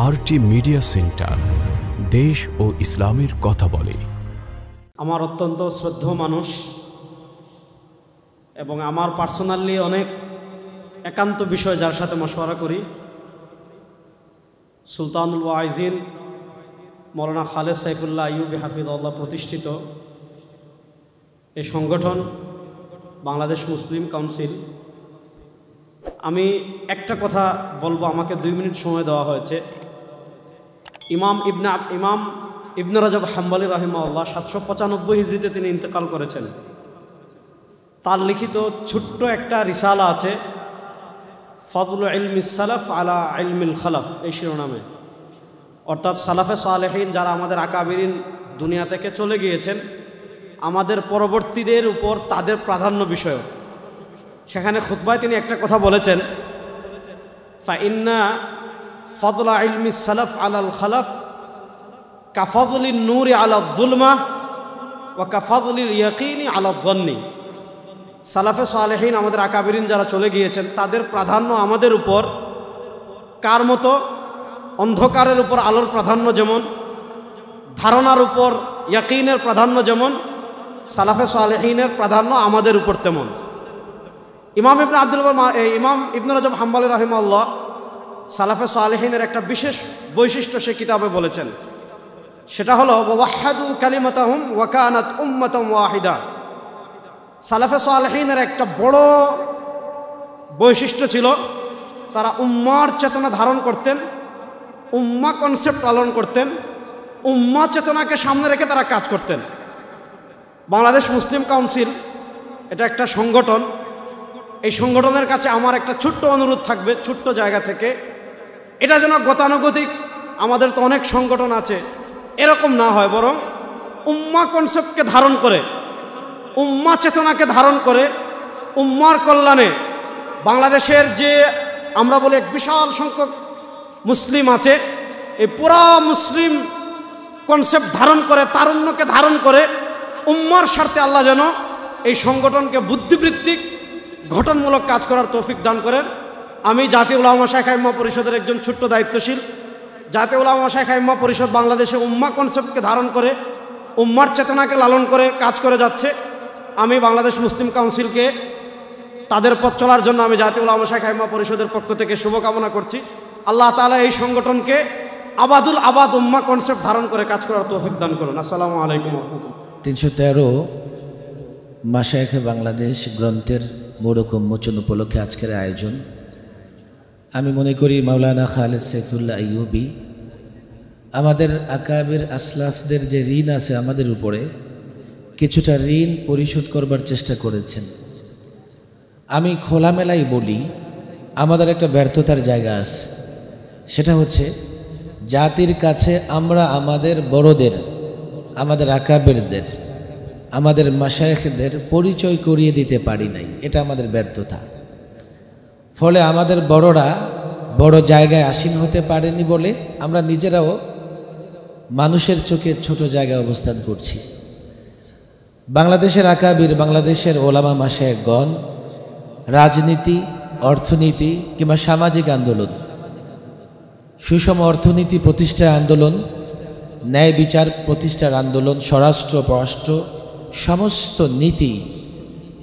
RT media centre, দেশ ও ইসলামের কথা বলে। আমার অত্যন্ত শ্রদ্ধেয় মানুষ এবং আমার পার্সোনালি অনেক একান্ত বিষয় যার সাথে মশওয়ারা করি, সুলতানুল ওয়াইজিন মৌলানা খালেদ সাইফুল্লাহ আইয়ুবী হাফিজাহুল্লাহ প্রতিষ্ঠিত এই সংগঠন বাংলাদেশ মুসলিম কাউন্সিল। আমি একটা কথা বলবো, আমাকে 2 মিনিট সময় দেওয়া হয়েছে। ইমাম ইবনে রাজব হাম্বলী রাহিমাহুল্লাহ 795 হিজরিতে তিনি ইন্তেকাল করেছেন। তার লিখিত ছোট্ট একটা রিসালা আছে, ফাদলু ইলমিস সালাফ আলা ইলমিল খালাফ, এই শিরোনামে। অর্থাৎ সালাফে সালেহিন যারা আমাদের আকাবিরিন দুনিয়া থেকে চলে গিয়েছেন, আমাদের পরবর্তীদের উপর তাদের প্রাধান্য বিষয়। সেখানে খুতবায় তিনি একটা কথা বলেছেন, ফাইন্না ফাদলা ইলমিস সালাফ আলাল খালাফ কাফাদলিন নূরি আলা যুলমা ওয়া কাফাদলিল ইয়াকিনি আলা যন্নি। সালাফে সালেহিন আমাদের আকাবিরিন যারা চলে গিয়েছেন, তাদের প্রাধান্য আমাদের উপর কার মতো? অন্ধকারের উপর আলোর প্রাধান্য যেমন, ধারণার উপর ইয়াকিনের প্রাধান্য যেমন, সালাফে সালেহিনের প্রাধান্য আমাদের উপর তেমন। ইমাম ইবনে রাজব হাম্বলী রাহিমাহুল্লাহ সালাফে সালেহিনের একটা বিশেষ বৈশিষ্ট্য সে কিতাবে বলেছেন, সেটা হলো ওয়াহাদু কালিমাতাহুম ওয়া কানাত উম্মাতাম ওয়াহিদা। সালাফে সালেহিনের একটা বড় বৈশিষ্ট্য ছিল, তারা উম্মার চেতনা ধারণ করতেন, উম্মা কনসেপ্ট পালন করতেন, উম্মা চেতনাকে সামনে রেখে তারা কাজ করতেন। বাংলাদেশ মুসলিম কাউন্সিল এটা একটা সংগঠন। এই সংগঠনের কাছে আমার একটা ছোট্ট অনুরোধ থাকবে, ছোট্ট জায়গা থেকে, এটা যেন গতানুগতিক, আমাদের তো অনেক সংগঠন আছে, এরকম না হয়, বরং উম্মা কনসেপ্টকে ধারণ করে, উম্মা চেতনাকে ধারণ করে, উম্মার কল্যাণে বাংলাদেশের যে আমরা বলি এক বিশাল সংখ্যক মুসলিম আছে, এই পুরা মুসলিম কনসেপ্ট ধারণ করে, তারুণ্যকে ধারণ করে উম্মার স্বার্থে আল্লাহ যেন এই সংগঠনকে বুদ্ধিবৃত্তিক গঠনমূলক কাজ করার তৌফিক দান করেন। আমি জাতীয় উলামা শাইখ আইম্মা পরিষদের একজন ছোট্ট দায়িত্বশীল। জাতীয় উলামা শাইখ আইম্মা পরিষদ বাংলাদেশে উম্মা কনসেপ্টকে ধারণ করে, উম্মার চেতনাকে লালন করে কাজ করে যাচ্ছে। আমি বাংলাদেশ মুসলিম কাউন্সিলকে তাদের পথ চলার জন্য আমি জাতীয় উলামা শাইখ আইম্মা পরিষদের পক্ষ থেকে শুভকামনা করছি। আল্লাহ তাআলা এই সংগঠনকে আবাদুল আবাদ উম্মা কনসেপ্ট ধারণ করে কাজ করার তৌফিক দান করুন। আসসালামু আলাইকুম। 313 মাশায়েখে বাংলাদেশ গ্রন্থের মোড়ক উন্মোচন উপলক্ষে আজকের আয়োজন। আমি মনে করি মাওলানা খালেদ সাইফুল্লাহ আইয়ুবী আমাদের আকাবির আসলাফদের যে ঋণ আছে আমাদের উপরে, কিছুটা ঋণ পরিশোধ করবার চেষ্টা করেছেন। আমি খোলামেলাই বলি, আমাদের একটা ব্যর্থতার জায়গা আছে, সেটা হচ্ছে জাতির কাছে আমরা আমাদের বড়দের, আমাদের আকাবিরদের, আমাদের মাশায়েখদের পরিচয় করিয়ে দিতে পারি নাই। এটা আমাদের ব্যর্থতা। ফলে আমাদের বড়রা বড় জায়গায় আসীন হতে পারেনি বলে আমরা নিজেরাও মানুষের চোখে ছোট জায়গায় অবস্থান করছি। বাংলাদেশের আকাবির, বাংলাদেশের ওলামা মাশায়েখগণ রাজনীতি, অর্থনীতি কিংবা সামাজিক আন্দোলন, সুষম অর্থনীতি প্রতিষ্ঠার আন্দোলন, ন্যায় বিচার প্রতিষ্ঠার আন্দোলন, স্বরাষ্ট্র পররাষ্ট্র সমস্ত নীতি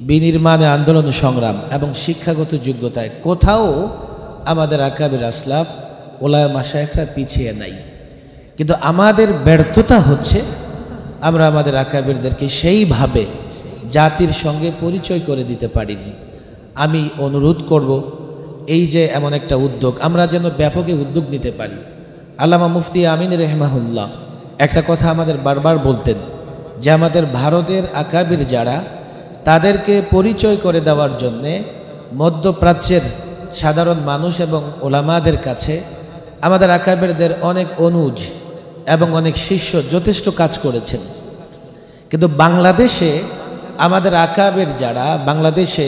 বিনির্মাণে আন্দোলন সংগ্রাম এবং শিক্ষাগত যোগ্যতায় কোথাও আমাদের আকাবির আসলাফ ওলামা মাশায়েখরা পিছিয়ে নাই। কিন্তু আমাদের ব্যর্থতা হচ্ছে আমরা আমাদের আকাবিরদেরকে সেইভাবে জাতির সঙ্গে পরিচয় করে দিতে পারিনি। আমি অনুরোধ করব, এই যে এমন একটা উদ্যোগ, আমরা যেন ব্যাপকে উদ্যোগ নিতে পারি। আল্লামা মুফতি আমিন রাহিমাহুল্লাহ একটা কথা আমাদের বারবার বলতেন যে আমাদের ভারতের আকাবির যারা, তাদেরকে পরিচয় করে দেওয়ার জন্যে মধ্যপ্রাচ্যের সাধারণ মানুষ এবং ওলামাদের কাছে আমাদের আকাবিরদের অনেক অনুজ এবং অনেক শিষ্য যথেষ্ট কাজ করেছেন। কিন্তু বাংলাদেশে আমাদের আকাবির যারা, বাংলাদেশে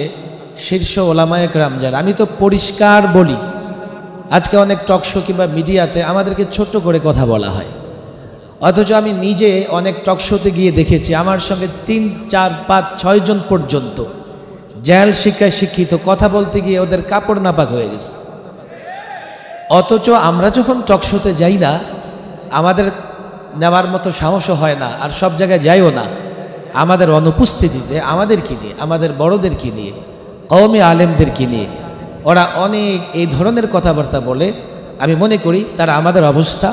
শীর্ষ ওলামায়ে কেরাম যারা, আমি তো পরিষ্কার বলি, আজকে অনেক টকশো কিংবা মিডিয়াতে আমাদেরকে ছোট্ট করে কথা বলা হয়, অথচ আমি নিজে অনেক টকশোতে গিয়ে দেখেছি আমার সঙ্গে 3, 4, 5, 6 জন পর্যন্ত জেল শিক্ষায় শিক্ষিত, কথা বলতে গিয়ে ওদের কাপড় নাপাক হয়ে গেছে। অথচ আমরা যখন টকশোতে যাই না, আমাদের নেওয়ার মতো সাহসও হয় না, আর সব জায়গায় যাইও না। আমাদের অনুপস্থিতিতে আমাদেরকে নিয়ে, আমাদের বড়দেরকে নিয়ে, কওমি আলেমদেরকে নিয়ে ওরা অনেক এই ধরনের কথাবার্তা বলে। আমি মনে করি তারা আমাদের অবস্থা,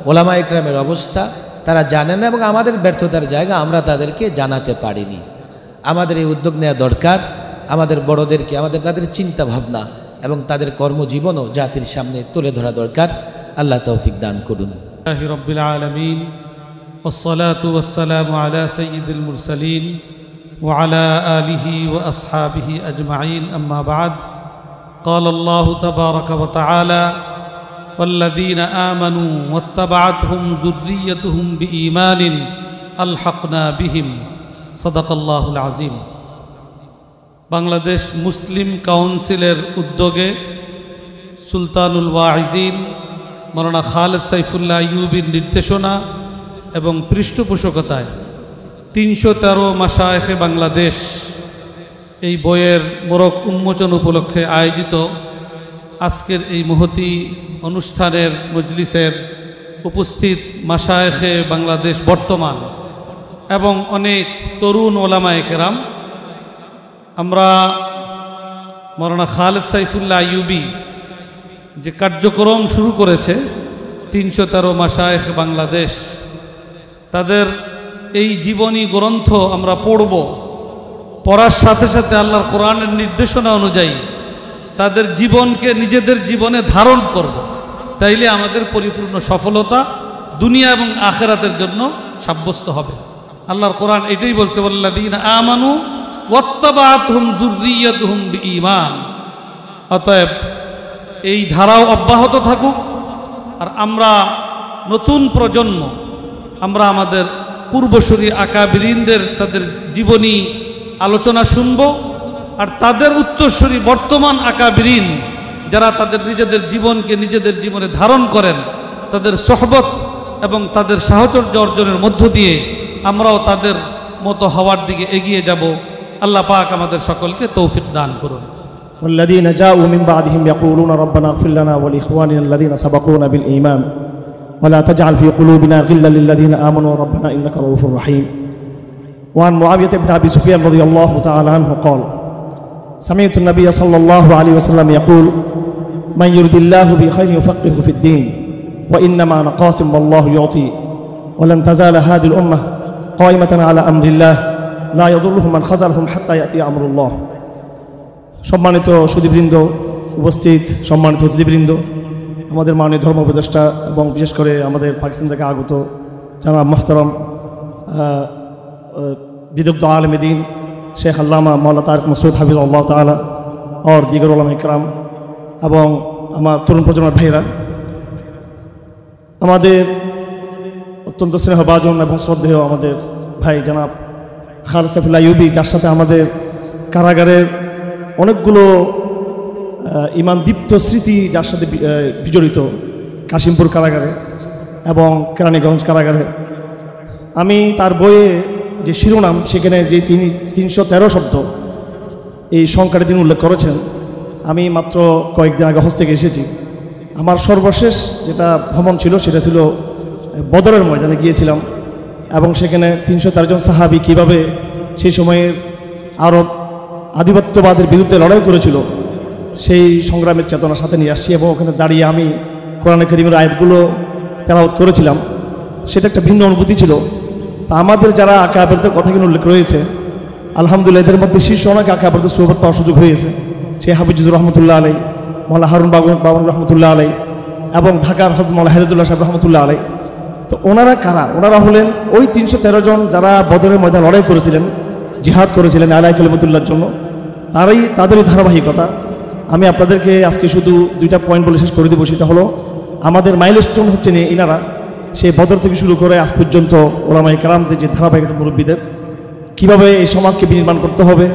ওলামা ইকরামের অবস্থা তারা জানে না, এবং আমাদের ব্যর্থতার জায়গা আমরা তাদেরকে জানাতে পারিনি। আমাদের এই উদ্যোগ নেওয়া দরকার, আমাদের বড়দেরকে আমাদের তাদের চিন্তা ভাবনা এবং তাদের কর্মজীবনও জাতির সামনে তুলে ধরা দরকার। আল্লাহ তৌফিক দান করুন। রব্বিল আলামিন ওয়াসসালাতু ওয়াসসালামু আলা সাইয়্যিদিল মুরসালিন ওয়া আলা আলিহি ওয়া আসহাবিহি আজমাইন, আম্মা বা'দ। قال الله تبارك وتعالى والذين آمنوا واتبعتهم ذريتهم بإيمان ألحقنا بهم صدق الله العظيم। বাংলাদেশ মুসলিম কাউন্সিলের উদ্যোগে সুলতানুল ওয়াইজিন মাওলানা খালেদ সাইফুল্লাহ আইয়ুবীর নির্দেশনা এবং পৃষ্ঠপোষকতায় 313 মাশায়েখে বাংলাদেশ এই বইয়ের মোড়ক উন্মোচন উপলক্ষে আয়োজিত আজকের এই মহতী অনুষ্ঠানের মজলিসের উপস্থিত মাশায়েখে বাংলাদেশ বর্তমান এবং অনেক তরুণ ওলামায়ে কেরাম, আমরা মাওলানা খালেদ সাইফুল্লাহ আইয়ুবী যে কার্যক্রম শুরু করেছে 313 মাশায়েখ বাংলাদেশ, তাদের এই জীবনী গ্রন্থ আমরা পড়ার সাথে সাথে আল্লাহর কোরআনের নির্দেশনা অনুযায়ী তাদের জীবনকে নিজেদের জীবনে ধারণ করব, তাইলে আমাদের পরিপূর্ণ সফলতা দুনিয়া এবং আখিরাতের জন্য সাব্যস্ত হবে। আল্লাহর কোরআন এটাই বলছে, ওয়াল্লাযীনা আমানু ওয়াত্তাবাআতহুম যুররিয়াতুহুম বিঈমান। অতএব এই ধারাও অব্যাহত থাকুক, আর আমরা নতুন প্রজন্ম আমরা আমাদের পূর্বসূরি আকাবিরিনদের তাদের জীবনী আলোচনা শুনব, আর তাদের উত্তরসূরি বর্তমান আকাবিরিন যারা তাদের নিজেদের জীবনকে নিজেদের জীবনে ধারণ করেন, তাদের সোহবত এবং তাদের সাহচর্য অর্জনের মধ্য দিয়ে আমরাও তাদের মতো হওয়ার দিকে এগিয়ে যাব। আল্লাহ পাক আমাদের সকলকে তৌফিক দান করুন। والذين جاءوا من بعدهم يقولون ربنا اغفر لنا ولإخواننا الذين سبقونا بالإيمان ولا تجعل في قلوبنا غلا للذين آمنوا ربنا إنك رؤوف رحيم. وعن معاوية بن أبي سفيان رضي الله تعالى عنه قال سمعت النبي صلى الله عليه وسلم يقول من يرد الله بخير يفقهه في الدين وإنما أنا قاسم والله يعطي ولن تزال هذه الأمة قائمة على أمر الله لا يضرهم من خذلهم حتى يأتي أمر الله. সম্মানিত সুধীবৃন্দ, উপস্থিত সম্মানিত অতিথিবৃন্দ, আমাদের মাননীয় ধর্ম উপদেষ্টা এবং বিশেষ করে আমাদের পাকিস্তান থেকে আগত জনাব মোহতারম বিদগ্ধ আলেম দ্বীন শেখ আল্লামা মাওলানা তারিক মাসউদ হাফিজাহুল্লাহ তাআলা और दीगर उलमा इकराम এবং আমার তরুণ প্রজন্মের ভাইরা, আমাদের অত্যন্ত স্নেহভাজন এবং শ্রদ্ধেয় আমাদের ভাই জনাব খালেদ সাইফুল্লাহ আইয়ুবী, যার সাথে আমাদের কারাগারের অনেকগুলো ইমান দীপ্ত স্মৃতি যার সাথে বিজড়িত, কাশিমপুর কারাগারে এবং কেরানীগঞ্জ কারাগারে। আমি তার বইয়ে যে শিরোনাম, সেখানে যে তিনি 313 শব্দ এই সংখ্যাটা তিনি উল্লেখ করেছেন, আমি মাত্র কয়েকদিন আগে হজ থেকে এসেছি। আমার সর্বশেষ যেটা ভ্রমণ ছিল সেটা ছিল বদরের ময়দানে গিয়েছিলাম, এবং সেখানে 313 জন সাহাবী কীভাবে সেই সময়ের আরব আধিপত্যবাদের বিরুদ্ধে লড়াই করেছিল সেই সংগ্রামের চেতনার সাথে নিয়ে আসছি, এবং ওখানে দাঁড়িয়ে আমি কোরআনে কারীমের আয়াতগুলো তেলাওয়াত করেছিলাম। সেটা একটা ভিন্ন অনুভূতি ছিল। তা আমাদের যারা আকাবেরদের কথা কিন্তু উল্লেখ রয়েছে, আলহামদুলিল্লাহ এদের মধ্যে শীর্ষ অনেক আকাবেরদের সোহবত পাওয়ার সুযোগ হয়েছে। সে হাফিজুর রহমতুল্লাহ আলাই, মৌলানা হারুন বাবুন রহমতুল্লাহ আলাই, এবং ঢাকার হযরত মৌলানা হেদায়েতুল্লাহ সাহেব রহমতুল্লাহ আলাই। তো ওনারা কারা? ওনারা হলেন ওই 313 জন যারা বদরের ময়দানে লড়াই করেছিলেন, জিহাদ করেছিলেন আলাই কালিমাতুল্লাহর জন্য। তাদেরই ধারাবাহিকতা। আমি আপনাদেরকে আজকে শুধু 2টা পয়েন্ট বলে শেষ করে দেবো। সেটা হলো আমাদের মাইলস্টোন হচ্ছে ইনারা, সেই বদর থেকে শুরু করে আজ পর্যন্ত ওলামায়ে কেরামদের যে ধারাবাহিকতা, মুরব্বীদের কীভাবে এই সমাজকে বিনির্মাণ করতে হবে,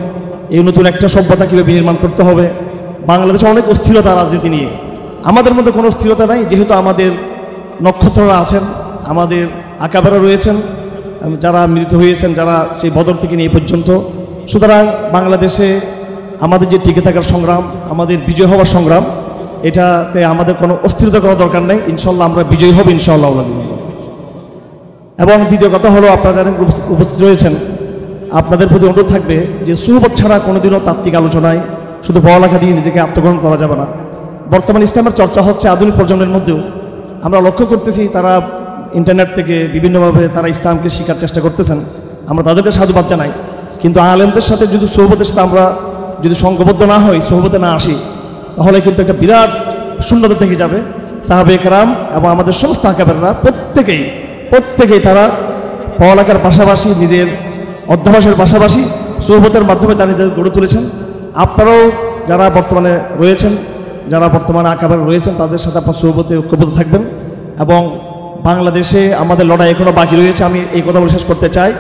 এই নতুন একটা সভ্যতা কীভাবে বিনির্মাণ করতে হবে। বাংলাদেশে অনেক অস্থিরতা রাজনীতি নিয়ে, আমাদের মধ্যে কোনো অস্থিরতা নাই, যেহেতু আমাদের নক্ষত্ররা আছেন, আমাদের আকাবেরা রয়েছেন, যারা মৃত হয়েছেন, যারা সেই বদর থেকে নিয়ে পর্যন্ত। সুতরাং বাংলাদেশে আমাদের যে টিকে থাকার সংগ্রাম, আমাদের বিজয় হওয়ার সংগ্রাম, এটাতে আমাদের কোনো অস্থিরতা করার দরকার নেই। ইনশাল্লাহ আমরা বিজয়ী হব ইনশাআল্লাহ। এবং দ্বিতীয় কথা হলো, আপনারা যারা উপস্থিত রয়েছেন, আপনাদের প্রতি অনুরোধ থাকবে যে সুহবত ছাড়া কোনোদিনও তাত্ত্বিক আলোচনায় শুধু পড়ালেখা দিয়ে নিজেকে আত্মগ্রহণ করা যাবে না। বর্তমান ইসলামের চর্চা হচ্ছে আধুনিক প্রজন্মের মধ্যেও। আমরা লক্ষ্য করতেছি তারা ইন্টারনেট থেকে বিভিন্নভাবে তারা ইসলামকে শেখার চেষ্টা করতেছেন, আমরা তাদেরকে সাধুবাদ জানাই। কিন্তু আলেমদের সাথে যদি সোহবতের সাথে আমরা যদি সঙ্গবদ্ধ না হই, সোহবতে না আসি, তাহলে কিন্তু একটা বিরাট শূন্যতা থেকে যাবে। সাহাবে কেরাম এবং আমাদের সমস্ত আকাবেররা প্রত্যেকেই তারা পড়ালেখার পাশাপাশি নিজের অধ্যাবসায়ের পাশাপাশি সোহবতের মাধ্যমে তারা নিজেদের গড়ে তুলেছেন। আপনারাও যারা বর্তমানে রয়েছেন, যারা বর্তমানে আকাবের রয়েছেন, তাদের সাথে আপনার সোহবতে ঐক্যবদ্ধ থাকবেন। এবং বাংলাদেশে আমাদের লড়াই এখনও বাকি রয়েছে। আমি এই কথা বলে শেষ করতে চাই,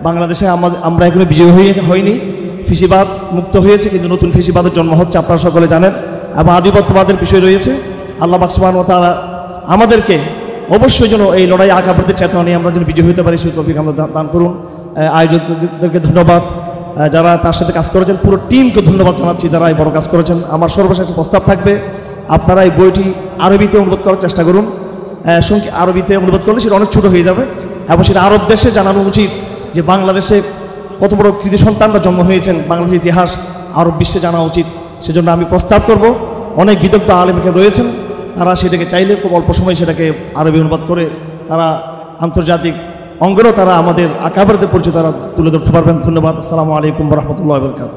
বাংলাদেশে আমরা এখনো বিজয়ী হয়নি। ফিসিবাদ মুক্ত হয়েছে, কিন্তু নতুন ফিসিবাদের জন্ম হচ্ছে, আপনারা সকলে জানেন। এবং আধিপত্যবাদের বিষয় রয়েছে। আল্লাহ পাক সুবহানাহু ওয়া তাআলা আমাদেরকে অবশ্যই যেন এই লড়াই আকাবেরদের চেতনা নিয়ে আমরা যেন বিজয়ী হতে পারি, সেই তৌফিক আমরা দান করুন। আয়োজকদেরকে ধন্যবাদ, যারা তার সাথে কাজ করেছেন, পুরো টিমকে ধন্যবাদ জানাচ্ছি যারা এই বড় কাজ করেছেন। আমার সর্বশেষ একটা প্রস্তাব থাকবে, আপনারা এই বইটি আরবিতে অনুবাদ করার চেষ্টা করুন। আরবিতে অনুবাদ করলে সেটা অনেক ছোটো হয়ে যাবে, এবং সেটা আরব দেশে জানানো উচিত যে বাংলাদেশে কত বড় কৃতি সন্তানরা জন্ম হয়েছেন, বাংলাদেশের ইতিহাস আরব বিশ্বে জানা উচিত। সেজন্য আমি প্রস্তাব করব, অনেক বিদগ্ধ আলেমকে রয়েছেন, তারা সেটাকে চাইলে খুব অল্প সময় সেটাকে আরবি অনুবাদ করে তারা আন্তর্জাতিক অঙ্গনেও তারা আমাদের আকাবেরদের পরিচয় তারা তুলে ধরতে পারবেন। ধন্যবাদ। আসসালামু আলাইকুম ওয়া রাহমাতুল্লাহি ওয়া বারাকাতুহু।